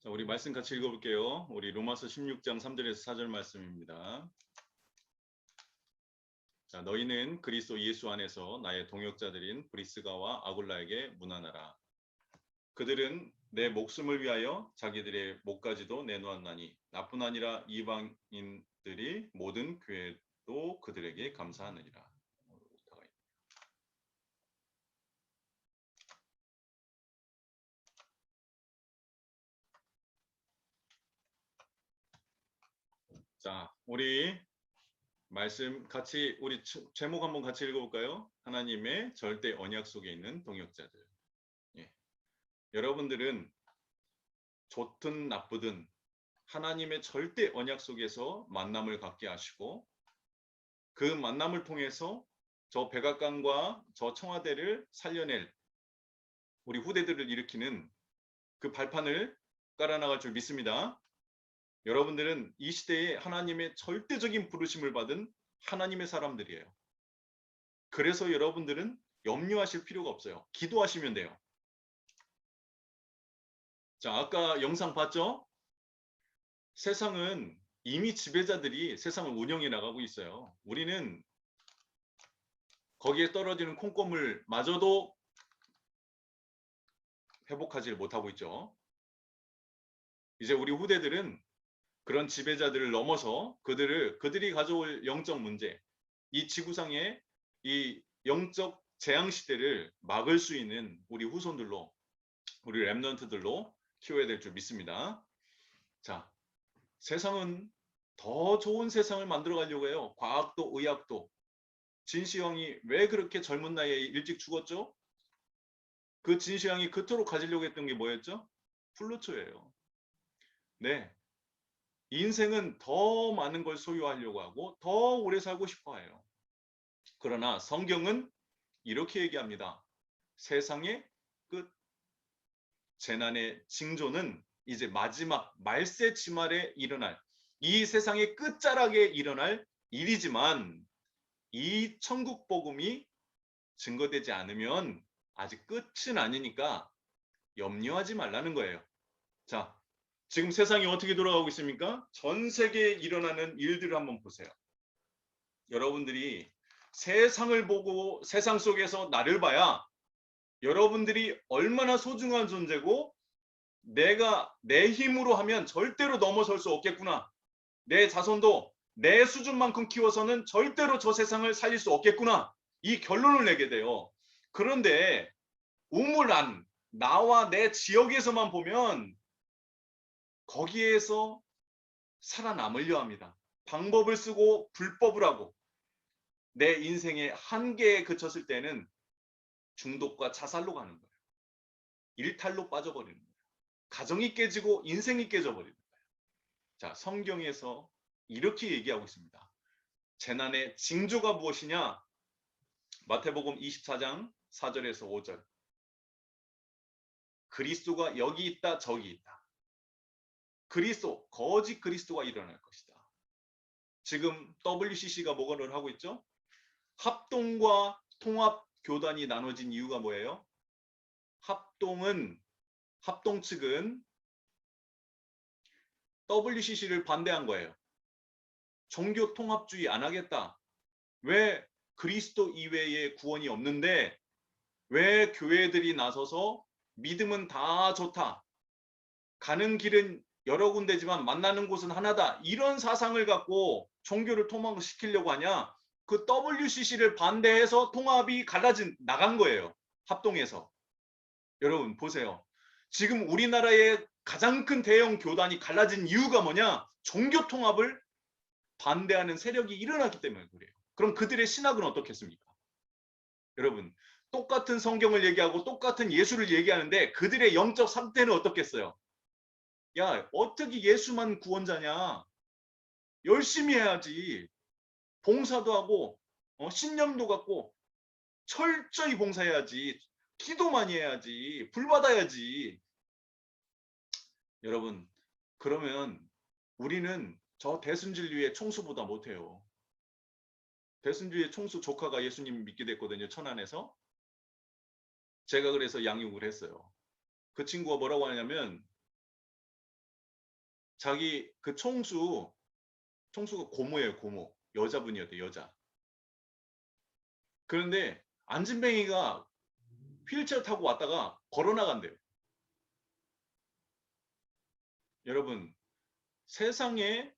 자, 우리 말씀 같이 읽어볼게요. 우리 로마서 16장 3절에서 4절 말씀입니다. 자, 너희는 그리스도 예수 안에서 나의 동역자들인 브리스가와 아굴라에게 문안하라. 그들은 내 목숨을 위하여 자기들의 목까지도 내놓았나니 나뿐 아니라 이방인들이 모든 교회도 그들에게 감사하느니라. 자, 우리 말씀 같이 우리 제목 한번 같이 읽어볼까요? 하나님의 절대 언약 속에 있는 동역자들. 예. 여러분들은 좋든 나쁘든 하나님의 절대 언약 속에서 만남을 갖게 하시고 그 만남을 통해서 저 백악관과 저 청와대를 살려낼 우리 후대들을 일으키는 그 발판을 깔아나갈 줄 믿습니다. 여러분들은 이 시대에 하나님의 절대적인 부르심을 받은 하나님의 사람들이에요. 그래서 여러분들은 염려하실 필요가 없어요. 기도하시면 돼요. 자, 아까 영상 봤죠? 세상은 이미 지배자들이 세상을 운영해 나가고 있어요. 우리는 거기에 떨어지는 콩고물 마저도 회복하지 못하고 있죠. 이제 우리 후대들은 그런 지배자들을 넘어서 그들이 가져올 영적 문제, 이 지구상의 이 영적 재앙 시대를 막을 수 있는 우리 후손들로, 우리 렘넌트들로 키워야 될 줄 믿습니다. 자, 세상은 더 좋은 세상을 만들어 가려고 해요. 과학도 의학도. 진시황이 왜 그렇게 젊은 나이에 일찍 죽었죠? 그 진시황이 그토록 가지려고 했던 게 뭐였죠? 플루토예요. 네. 인생은 더 많은 걸 소유하려고 하고 더 오래 살고 싶어 해요. 그러나 성경은 이렇게 얘기합니다. 세상의 끝, 재난의 징조는 이제 마지막 말세 지말에 일어날 이 세상의 끝자락에 일어날 일이지만 이 천국 복음이 증거되지 않으면 아직 끝은 아니니까 염려하지 말라는 거예요. 자, 지금 세상이 어떻게 돌아가고 있습니까? 전 세계에 일어나는 일들을 한번 보세요. 여러분들이 세상을 보고 세상 속에서 나를 봐야 여러분들이 얼마나 소중한 존재고 내가 내 힘으로 하면 절대로 넘어설 수 없겠구나. 내 자손도 내 수준만큼 키워서는 절대로 저 세상을 살릴 수 없겠구나. 이 결론을 내게 돼요. 그런데 우물안 나와 내 지역에서만 보면 거기에서 살아남으려 합니다. 방법을 쓰고 불법을 하고 내 인생의 한계에 그쳤을 때는 중독과 자살로 가는 거예요. 일탈로 빠져버리는 거예요. 가정이 깨지고 인생이 깨져버리는 거예요. 자, 성경에서 이렇게 얘기하고 있습니다. 재난의 징조가 무엇이냐? 마태복음 24장 4절에서 5절. 그리스도가 여기 있다 저기 있다. 그리스도, 거짓 그리스도가 일어날 것이다. 지금 WCC가 뭐를 하고 있죠? 합동과 통합 교단이 나눠진 이유가 뭐예요? 합동 측은 WCC를 반대한 거예요. 종교 통합주의 안 하겠다. 왜 그리스도 이외에 구원이 없는데 왜 교회들이 나서서 믿음은 다 좋다. 가는 길은 여러 군데지만 만나는 곳은 하나다. 이런 사상을 갖고 종교를 통합시키려고 하냐? 그 WCC를 반대해서 통합이 나간 거예요. 합동해서. 여러분 보세요. 지금 우리나라의 가장 큰 대형 교단이 갈라진 이유가 뭐냐? 종교 통합을 반대하는 세력이 일어났기 때문에 그래요. 그럼 그들의 신학은 어떻겠습니까? 여러분 똑같은 성경을 얘기하고 똑같은 예수를 얘기하는데 그들의 영적 상태는 어떻겠어요? 야, 어떻게 예수만 구원자냐? 열심히 해야지. 봉사도 하고 신념도 갖고 철저히 봉사해야지. 기도 많이 해야지. 불 받아야지. 여러분 그러면 우리는 저 대순진리의 총수보다 못해요. 대순진리의 총수 조카가 예수님 믿게 됐거든요. 천안에서. 제가 그래서 양육을 했어요. 그 친구가 뭐라고 하냐면 자기 그 총수가 고모예요, 고모. 여자분이었대, 여자. 그런데 안진뱅이가 휠체어 타고 왔다가 걸어 나간대요. 여러분, 세상에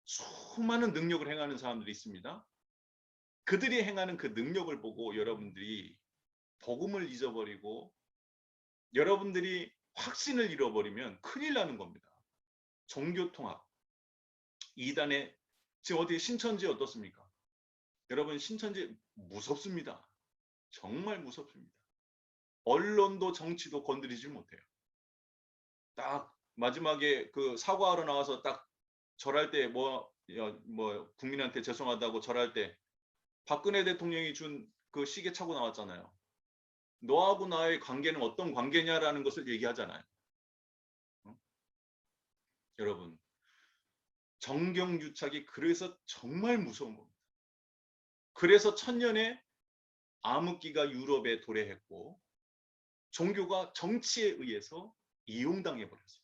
수많은 능력을 행하는 사람들이 있습니다. 그들이 행하는 그 능력을 보고 여러분들이 복음을 잊어버리고 여러분들이 확신을 잃어버리면 큰일 나는 겁니다. 종교통합, 이단의 지금 어떻게 신천지 어떻습니까? 여러분, 신천지 무섭습니다. 정말 무섭습니다. 언론도 정치도 건드리질 못해요. 딱 마지막에 그 사과하러 나와서 딱 절할 때 뭐 국민한테 죄송하다고 절할 때 박근혜 대통령이 준 그 시계 차고 나왔잖아요. 너하고 나의 관계는 어떤 관계냐라는 것을 얘기하잖아요. 여러분, 정경유착이 그래서 정말 무서운 겁니다. 그래서 천년에 암흑기가 유럽에 도래했고 종교가 정치에 의해서 이용당해 버렸어요.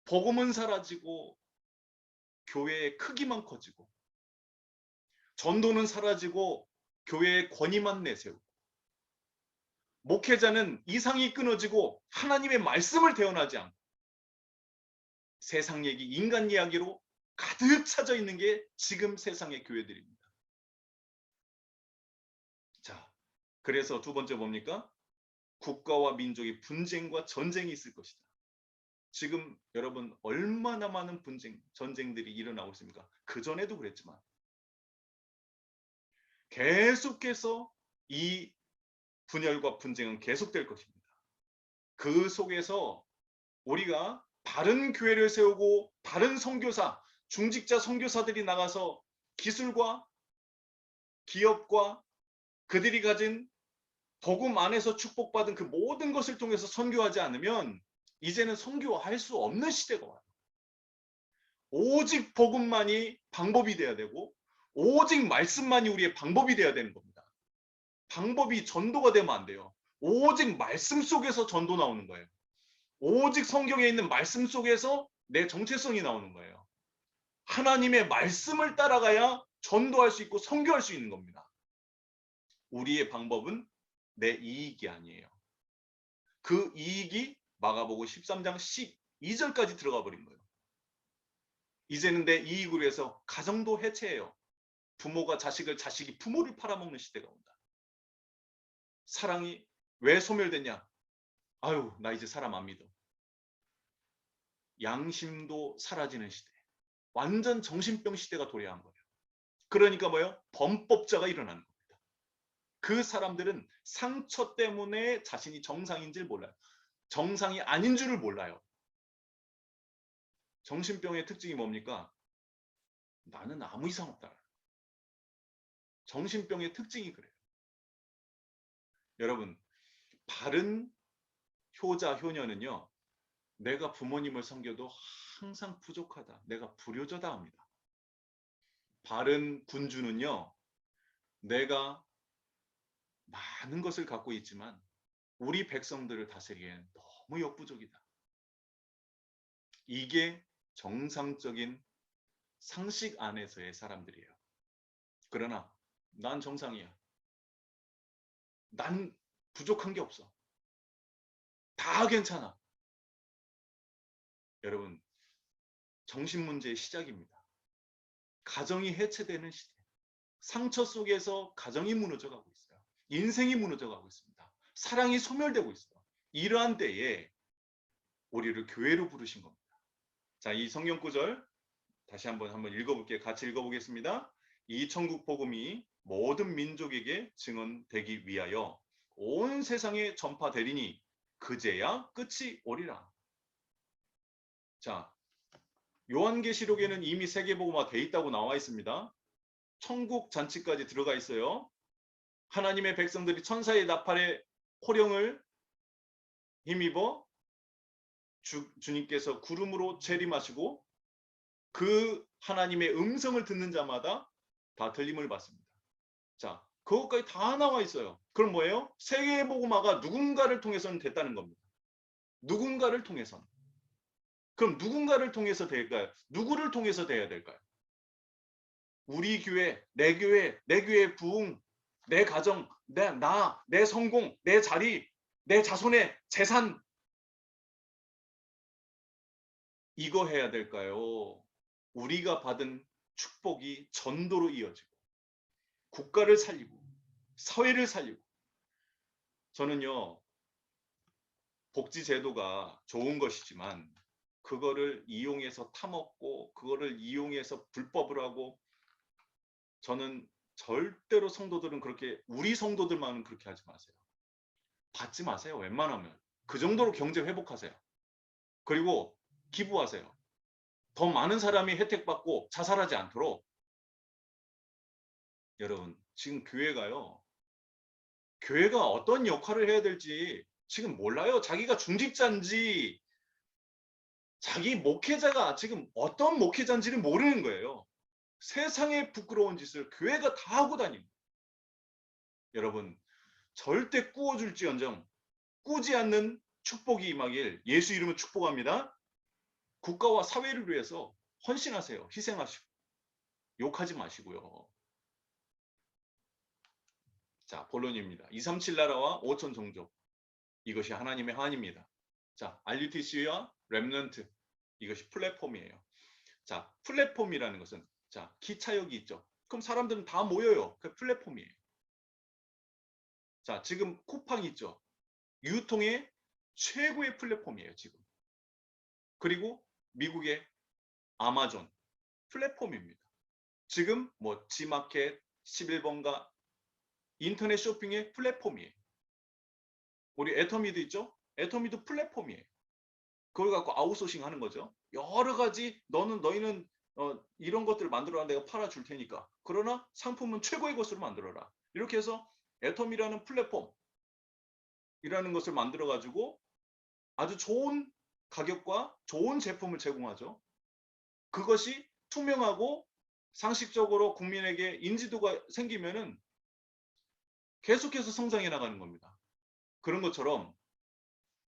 복음은 사라지고 교회의 크기만 커지고 전도는 사라지고 교회의 권위만 내세우고 목회자는 이상이 끊어지고 하나님의 말씀을 대언하지 않고 세상 얘기, 인간 이야기로 가득 차져 있는 게 지금 세상의 교회들입니다. 자, 그래서 두 번째 뭡니까? 국가와 민족의 분쟁과 전쟁이 있을 것이다. 지금 여러분 얼마나 많은 전쟁들이 일어나고 있습니까? 그전에도 그랬지만 계속해서 이 분열과 분쟁은 계속될 것입니다. 그 속에서 우리가 바른 교회를 세우고 바른 선교사, 중직자 선교사들이 나가서 기술과 기업과 그들이 가진 복음 안에서 축복받은 그 모든 것을 통해서 선교하지 않으면 이제는 선교할 수 없는 시대가 와요. 오직 복음만이 방법이 돼야 되고 오직 말씀만이 우리의 방법이 돼야 되는 겁니다. 방법이 전도가 되면 안 돼요. 오직 말씀 속에서 전도 나오는 거예요. 오직 성경에 있는 말씀 속에서 내 정체성이 나오는 거예요. 하나님의 말씀을 따라가야 전도할 수 있고 선교할 수 있는 겁니다. 우리의 방법은 내 이익이 아니에요. 그 이익이 마가복음 13장 12절까지 들어가 버린 거예요. 이제는 내 이익으로 해서 가정도 해체해요. 부모가 자식을, 자식이 부모를 팔아먹는 시대가 온다. 사랑이 왜 소멸됐냐? 아유, 나 이제 사람 안 믿어. 양심도 사라지는 시대. 완전 정신병 시대가 도래한 거예요. 그러니까 뭐예요? 범법자가 일어나는 겁니다. 그 사람들은 상처 때문에 자신이 정상인 줄 몰라요. 정상이 아닌 줄을 몰라요. 정신병의 특징이 뭡니까? 나는 아무 이상 없다. 정신병의 특징이 그래요. 여러분, 바른 효자, 효녀는요. 내가 부모님을 섬겨도 항상 부족하다. 내가 불효자다 합니다. 바른 군주는요. 내가 많은 것을 갖고 있지만 우리 백성들을 다스리기엔 너무 역부족이다. 이게 정상적인 상식 안에서의 사람들이에요. 그러나 난 정상이야. 난 부족한 게 없어. 다 괜찮아. 여러분, 정신 문제의 시작입니다. 가정이 해체되는 시대. 상처 속에서 가정이 무너져가고 있어요. 인생이 무너져가고 있습니다. 사랑이 소멸되고 있어요. 이러한 때에 우리를 교회로 부르신 겁니다. 자, 이 성경 구절 다시 한번 읽어볼게요. 같이 읽어보겠습니다. 이 천국 복음이 모든 민족에게 증언되기 위하여 온 세상에 전파되리니 그제야 끝이 오리라. 자, 요한계시록에는 이미 세계복음화 돼 있다고 나와 있습니다. 천국 잔치까지 들어가 있어요. 하나님의 백성들이 천사의 나팔의 호령을 힘입어 주님께서 구름으로 재림하시고 그 하나님의 음성을 듣는 자마다 다 들림을 받습니다. 자, 그것까지 다 나와 있어요. 그럼 뭐예요? 세계복음화가 누군가를 통해서는 됐다는 겁니다. 누군가를 통해서는. 그럼 누군가를 통해서 될까요? 누구를 통해서 돼야 될까요? 우리 교회, 내 교회 부흥, 내 가정, 내 성공, 내 자리, 내 자손의 재산, 이거 해야 될까요? 우리가 받은 축복이 전도로 이어지고 국가를 살리고 사회를 살리고. 저는요, 복지 제도가 좋은 것이지만 그거를 이용해서 타먹고 그거를 이용해서 불법을 하고, 저는 절대로 성도들은 그렇게, 우리 성도들만은 그렇게 하지 마세요. 받지 마세요. 웬만하면 그 정도로 경제 회복하세요. 그리고 기부하세요. 더 많은 사람이 혜택받고 자살하지 않도록. 여러분, 지금 교회가 어떤 역할을 해야 될지 지금 몰라요. 자기가 중직자인지 자기 목회자가 지금 어떤 목회자인지를 모르는 거예요. 세상에 부끄러운 짓을 교회가 다 하고 다닙니다. 여러분, 절대 꾸어줄지언정 꾸지 않는 축복이 임하길 예수 이름으로 축복합니다. 국가와 사회를 위해서 헌신하세요. 희생하시고 욕하지 마시고요. 자, 본론입니다. 237 나라와 5천 종족, 이것이 하나님의 한입니다. 자, RUTC와 렘넌트, 이것이 플랫폼이에요. 자, 플랫폼이라는 것은, 자, 기차역이 있죠. 그럼 사람들은 다 모여요. 그 플랫폼이에요. 자, 지금 쿠팡 있죠. 유통의 최고의 플랫폼이에요, 지금. 그리고 미국의 아마존 플랫폼입니다. 지금 뭐 지마켓 11번가 인터넷 쇼핑의 플랫폼이에요. 우리 애터미도 있죠? 애터미도 플랫폼이에요. 그걸 갖고 아웃소싱 하는 거죠. 여러 가지, 너희는 이런 것들을 만들어라, 내가 팔아줄 테니까. 그러나 상품은 최고의 것으로 만들어라. 이렇게 해서 애텀이라는 플랫폼이라는 것을 만들어 가지고 아주 좋은 가격과 좋은 제품을 제공하죠. 그것이 투명하고 상식적으로 국민에게 인지도가 생기면은 계속해서 성장해 나가는 겁니다. 그런 것처럼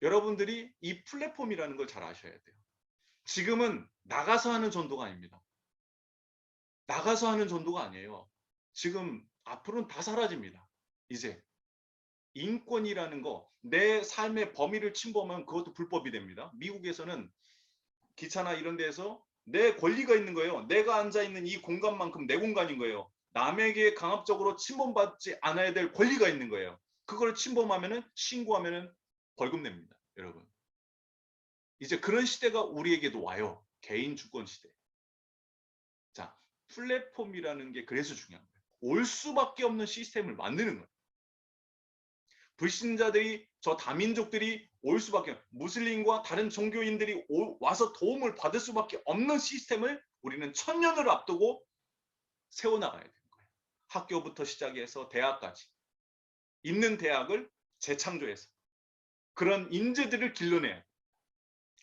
여러분들이 이 플랫폼이라는 걸 잘 아셔야 돼요. 지금은 나가서 하는 전도가 아닙니다. 나가서 하는 전도가 아니에요. 지금 앞으로는 다 사라집니다. 이제 인권이라는 거, 내 삶의 범위를 침범하면 그것도 불법이 됩니다. 미국에서는 기차나 이런 데에서 내 권리가 있는 거예요. 내가 앉아있는 이 공간만큼 내 공간인 거예요. 남에게 강압적으로 침범받지 않아야 될 권리가 있는 거예요. 그걸 침범하면은, 신고하면은 벌금 냅니다. 여러분, 이제 그런 시대가 우리에게도 와요. 개인 주권 시대. 자, 플랫폼이라는 게 그래서 중요한 거예요. 올 수밖에 없는 시스템을 만드는 거예요. 불신자들이, 저 다민족들이 올 수밖에, 무슬림과 다른 종교인들이 와서 도움을 받을 수밖에 없는 시스템을 우리는 천년을 앞두고 세워나가야 되는 거예요. 학교부터 시작해서 대학까지 있는 대학을 재창조해서 그런 인재들을 길러내야 돼요.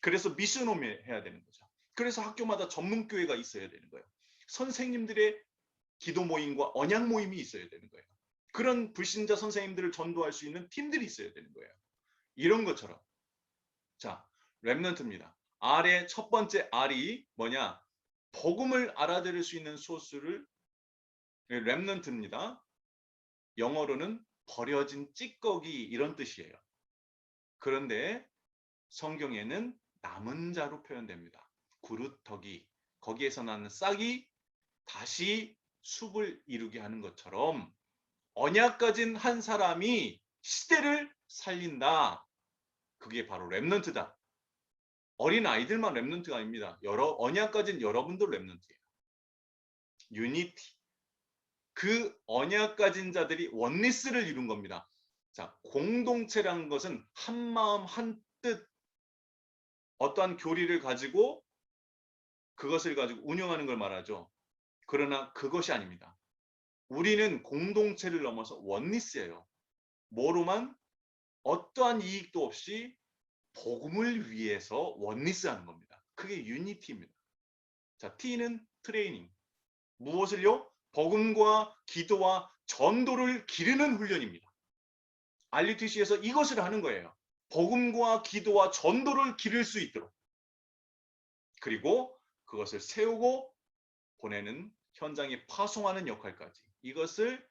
그래서 미션홈 해야 되는 거죠. 그래서 학교마다 전문교회가 있어야 되는 거예요. 선생님들의 기도 모임과 언약 모임이 있어야 되는 거예요. 그런 불신자 선생님들을 전도할 수 있는 팀들이 있어야 되는 거예요. 이런 것처럼. 자, 렘넌트입니다. R의 첫 번째 R이 뭐냐? 복음을 알아들을 수 있는 소스를, 렘넌트입니다. 영어로는 버려진 찌꺼기, 이런 뜻이에요. 그런데 성경에는 남은 자로 표현됩니다. 구루터기, 거기에서 나는 싹이 다시 숲을 이루게 하는 것처럼 언약 가진 한 사람이 시대를 살린다. 그게 바로 렘넌트다. 어린 아이들만 렘넌트가 아닙니다. 언약 가진 여러분도 렘넌트예요. 유니티. 그 언약 가진 자들이 원리스를 이룬 겁니다. 자, 공동체라는 것은 한 마음 한 뜻, 어떠한 교리를 가지고 그것을 가지고 운영하는 걸 말하죠. 그러나 그것이 아닙니다. 우리는 공동체를 넘어서 원리스예요. 뭐로만? 어떠한 이익도 없이 복음을 위해서 원리스 하는 겁니다. 그게 유니티입니다. 자, T는 트레이닝. 무엇을요? 복음과 기도와 전도를 기르는 훈련입니다. RUTC에서 이것을 하는 거예요. 복음과 기도와 전도를 기를 수 있도록. 그리고 그것을 세우고 보내는 현장에 파송하는 역할까지. 이것을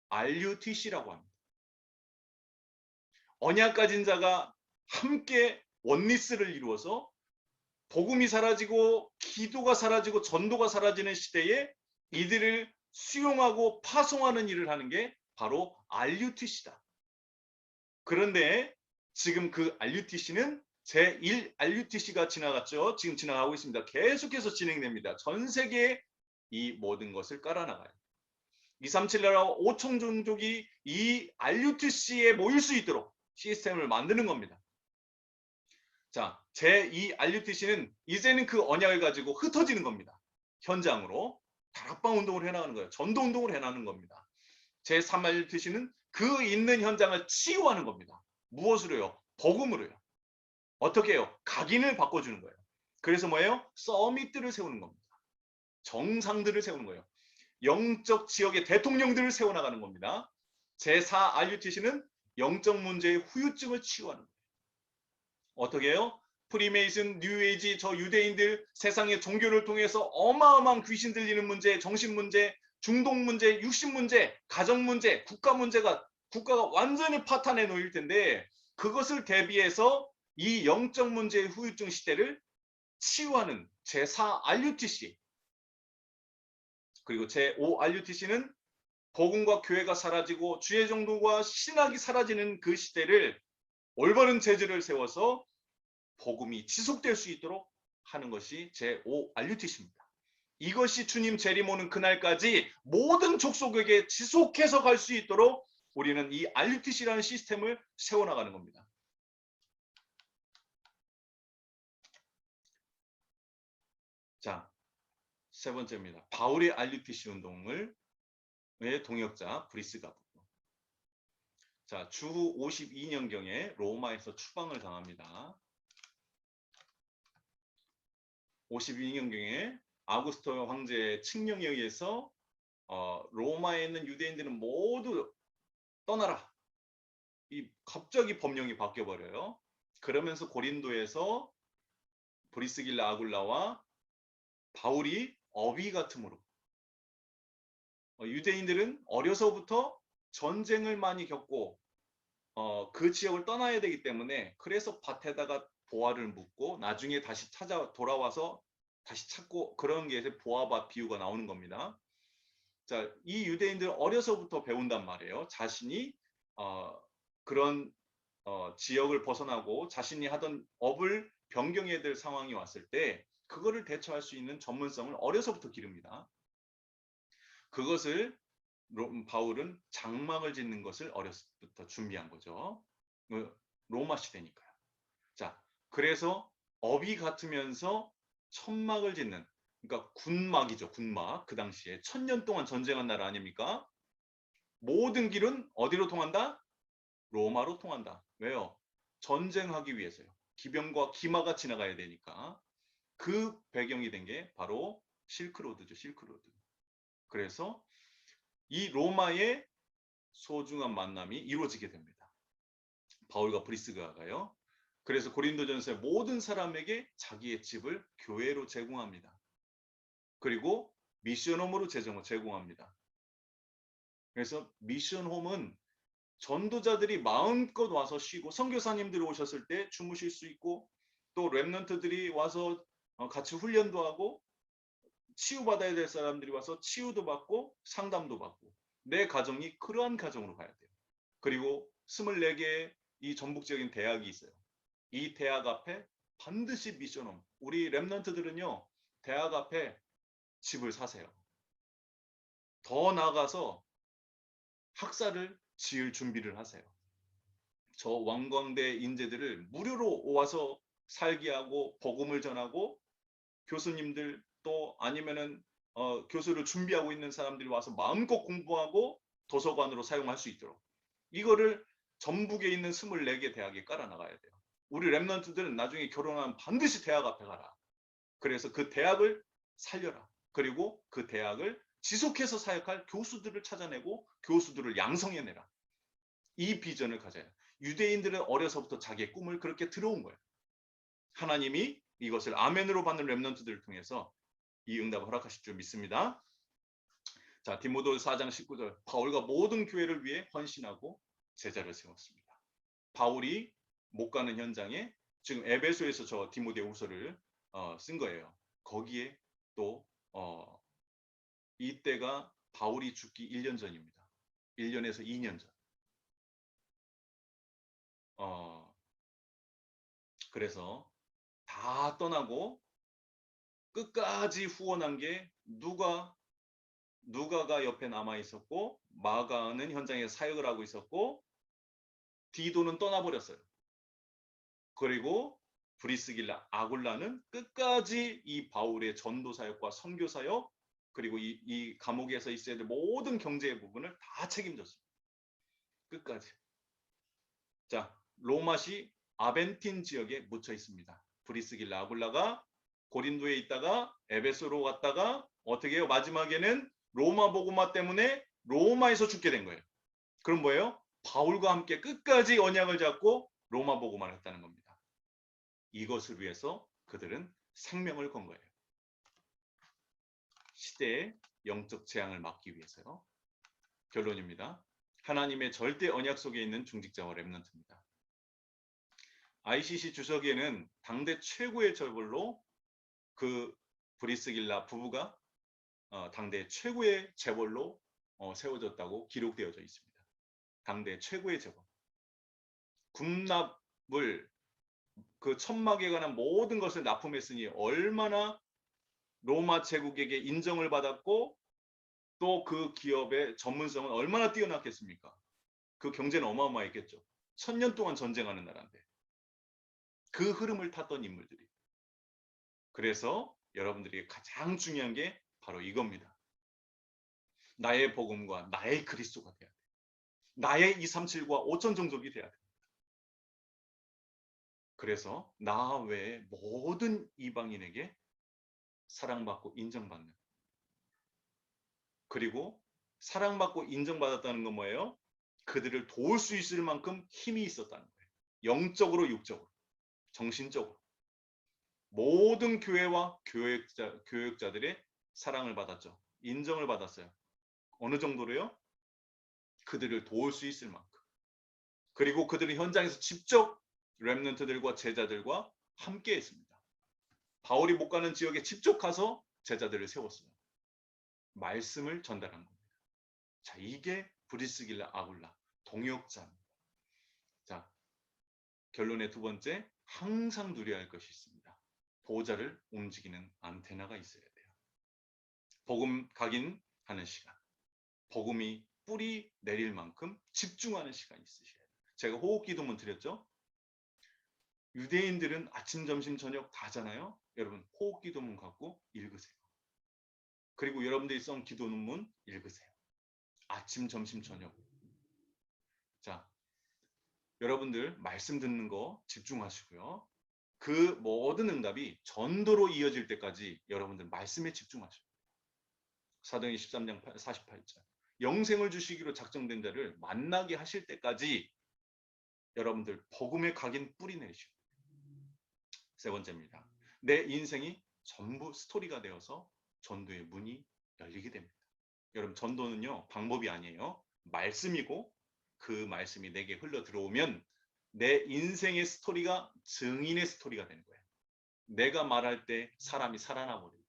RUTC라고 합니다. 언약 가진 자가 함께 원리스를 이루어서 복음이 사라지고 기도가 사라지고 전도가 사라지는 시대에 이들을 수용하고 파송하는 일을 하는 게 바로 RUTC다. 그런데 지금 그 RUTC는 제1 RUTC가 지나갔죠. 지금 지나가고 있습니다. 계속해서 진행됩니다. 전 세계에 이 모든 것을 깔아나가요. 237 나라 5천 종족이 이 RUTC에 모일 수 있도록 시스템을 만드는 겁니다. 자, 제2 RUTC는 이제는 그 언약을 가지고 흩어지는 겁니다. 현장으로 다락방 운동을 해나가는 거예요. 전도 운동을 해나가는 겁니다. 제3 RUTC는 그 있는 현장을 치유하는 겁니다. 무엇으로요? 복음으로요. 어떻게 해요? 각인을 바꿔주는 거예요. 그래서 뭐예요? 서밋들을 세우는 겁니다. 정상들을 세우는 거예요. 영적 지역의 대통령들을 세워나가는 겁니다. 제4 RUTC는 영적 문제의 후유증을 치유하는 거예요. 어떻게 해요? 프리메이슨, 뉴에이지, 저 유대인들 세상의 종교를 통해서 어마어마한 귀신 들리는 문제, 정신 문제, 중독 문제, 육신 문제, 가정 문제, 국가가 완전히 파탄에 놓일 텐데 그것을 대비해서 이 영적 문제의 후유증 시대를 치유하는 제4 RUTC 그리고 제5 RUTC는 복음과 교회가 사라지고 주의 정도와 신학이 사라지는 그 시대를 올바른 체제를 세워서 복음이 지속될 수 있도록 하는 것이 제5 RUTC입니다. 이것이 주님 재림오는 그날까지 모든 족속에게 지속해서 갈 수 있도록 우리는 이 RUTC라는 시스템을 세워나가는 겁니다. 자, 세 번째입니다. 바울의 RUTC 운동을 의 동역자 브리스가. 자, 주 52년경에 로마에서 추방을 당합니다. 52년경에 아우구스토 황제의 칙령에 의해서 로마에 있는 유대인들은 모두 떠나라. 이 갑자기 법령이 바뀌어버려요. 그러면서 고린도에서 브리스길라 아굴라와 바울이 어비 같음으로 유대인들은 어려서부터 전쟁을 많이 겪고 그 지역을 떠나야 되기 때문에 그래서 밭에다가 보화를 묻고 나중에 다시 돌아와서 다시 찾고 그런 게 보화밭 비유가 나오는 겁니다. 자, 이 유대인들은 어려서부터 배운단 말이에요. 자신이 그런 지역을 벗어나고 자신이 하던 업을 변경해야 될 상황이 왔을 때 그거를 대처할 수 있는 전문성을 어려서부터 기릅니다. 그것을 바울은 장막을 짓는 것을 어렸을 때부터 준비한 거죠. 로마 시대니까요. 자, 그래서 업이 같으면서 천막을 짓는, 그러니까 군막이죠. 군막. 그 당시에 1000년 동안 전쟁한 나라 아닙니까? 모든 길은 어디로 통한다? 로마로 통한다. 왜요? 전쟁하기 위해서요. 기병과 기마가 지나가야 되니까. 그 배경이 된 게 바로 실크로드죠. 실크로드. 그래서 이 로마의 소중한 만남이 이루어지게 됩니다. 바울과 브리스가가요. 그래서 고린도전서의 모든 사람에게 자기의 집을 교회로 제공합니다. 그리고 미션홈으로 제공합니다. 그래서 미션홈은 전도자들이 마음껏 와서 쉬고 선교사님들이 오셨을 때 주무실 수 있고 또 렘넌트들이 와서 같이 훈련도 하고 치유받아야 될 사람들이 와서 치유도 받고 상담도 받고 내 가정이 그러한 가정으로 가야 돼요. 그리고 24개의 이 전북적인 대학이 있어요. 이 대학 앞에 반드시 미션홈. 우리 렘넌트들은요. 대학 앞에 집을 사세요. 더 나아가서 학사를 지을 준비를 하세요. 저 왕광대 인재들을 무료로 와서 살게 하고 복음을 전하고 교수님들 또 아니면은 교수를 준비하고 있는 사람들이 와서 마음껏 공부하고 도서관으로 사용할 수 있도록 이거를 전북에 있는 24개 대학에 깔아나가야 돼요. 우리 랩런트들은 나중에 결혼하면 반드시 대학 앞에 가라. 그래서 그 대학을 살려라. 그리고 그 대학을 지속해서 사역할 교수들을 찾아내고 교수들을 양성해내라. 이 비전을 가져요. 유대인들은 어려서부터 자기의 꿈을 그렇게 들어온 거예요. 하나님이 이것을 아멘으로 받는 렘넌트들을 통해서 이 응답을 허락하실 줄 믿습니다. 자, 디모데 4장 19절. 바울과 모든 교회를 위해 헌신하고 제자를 세웠습니다. 바울이 못 가는 현장에 지금 에베소에서 저 디모데후서를 쓴 거예요. 거기에 또 이때가 바울이 죽기 1년 전입니다. 1년에서 2년 전. 그래서 다 떠나고 끝까지 후원한 게 누가가 옆에 남아 있었고, 마가는 현장에서 사역을 하고 있었고, 디도는 떠나버렸어요. 그리고 브리스길라, 아굴라는 끝까지 이 바울의 전도 사역과 선교 사역, 그리고 이 감옥에서 있어야 될 모든 경제의 부분을 다 책임졌습니다. 끝까지. 자, 로마시 아벤틴 지역에 묻혀 있습니다. 브리스길라, 아굴라가 고린도에 있다가 에베소로 갔다가 어떻게 해요? 마지막에는 로마 복음화 때문에 로마에서 죽게 된 거예요. 그럼 뭐예요? 바울과 함께 끝까지 언약을 잡고 로마 복음화를 했다는 겁니다. 이것을 위해서 그들은 생명을 건 거예요. 시대의 영적 재앙을 막기 위해서요. 결론입니다. 하나님의 절대 언약 속에 있는 중직자와 렘넌트입니다. ICC 주석에는 당대 최고의 재벌로 그 브리스길라 부부가 당대 최고의 재벌로 세워졌다고 기록되어져 있습니다. 당대 최고의 재벌. 군납을 그 천막에 관한 모든 것을 납품했으니 얼마나 로마 제국에게 인정을 받았고 또 그 기업의 전문성은 얼마나 뛰어났겠습니까? 그 경제는 어마어마했겠죠. 1000년 동안 전쟁하는 나라인데. 그 흐름을 탔던 인물들이. 그래서 여러분들이 가장 중요한 게 바로 이겁니다. 나의 복음과 나의 그리스도가 돼야 돼. 나의 237과 5천 종족이 돼야 돼. 그래서 나 외에 모든 이방인에게 사랑받고 인정받는. 그리고 사랑받고 인정받았다는 건 뭐예요? 그들을 도울 수 있을 만큼 힘이 있었다는 거예요. 영적으로, 육적으로, 정신적으로. 모든 교회와 교역자들의 사랑을 받았죠. 인정을 받았어요. 어느 정도로요? 그들을 도울 수 있을 만큼. 그리고 그들은 현장에서 직접 렘넌트들과 제자들과 함께 했습니다. 바울이 못 가는 지역에 직접 가서 제자들을 세웠어요. 말씀을 전달한 겁니다. 자, 이게 브리스길라 아굴라, 동역자입니다. 자, 결론의 두 번째, 항상 누려야 할 것이 있습니다. 보좌를 움직이는 안테나가 있어야 돼요. 복음 각인하는 시간. 복음이 뿌리 내릴 만큼 집중하는 시간이 있으셔야 돼요. 제가 호흡기도문 드렸죠? 유대인들은 아침, 점심, 저녁 다잖아요. 여러분 호흡기도문 갖고 읽으세요. 그리고 여러분들이 쓴 기도문문 읽으세요. 아침, 점심, 저녁. 자, 여러분들 말씀 듣는 거 집중하시고요. 그 모든 응답이 전도로 이어질 때까지 여러분들 말씀에 집중하셔요. 사도행전 13장 48절. 영생을 주시기로 작정된 자를 만나게 하실 때까지 여러분들 복음의 각인 뿌리 내리시고. 세 번째입니다. 내 인생이 전부 스토리가 되어서 전도의 문이 열리게 됩니다. 여러분 전도는요 방법이 아니에요. 말씀이고 그 말씀이 내게 흘러 들어오면 내 인생의 스토리가 증인의 스토리가 되는 거예요. 내가 말할 때 사람이 살아나 버려요.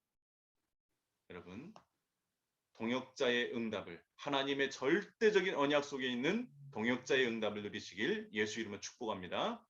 여러분 동역자의 응답을 하나님의 절대적인 언약 속에 있는 동역자의 응답을 누리시길 예수 이름으로 축복합니다.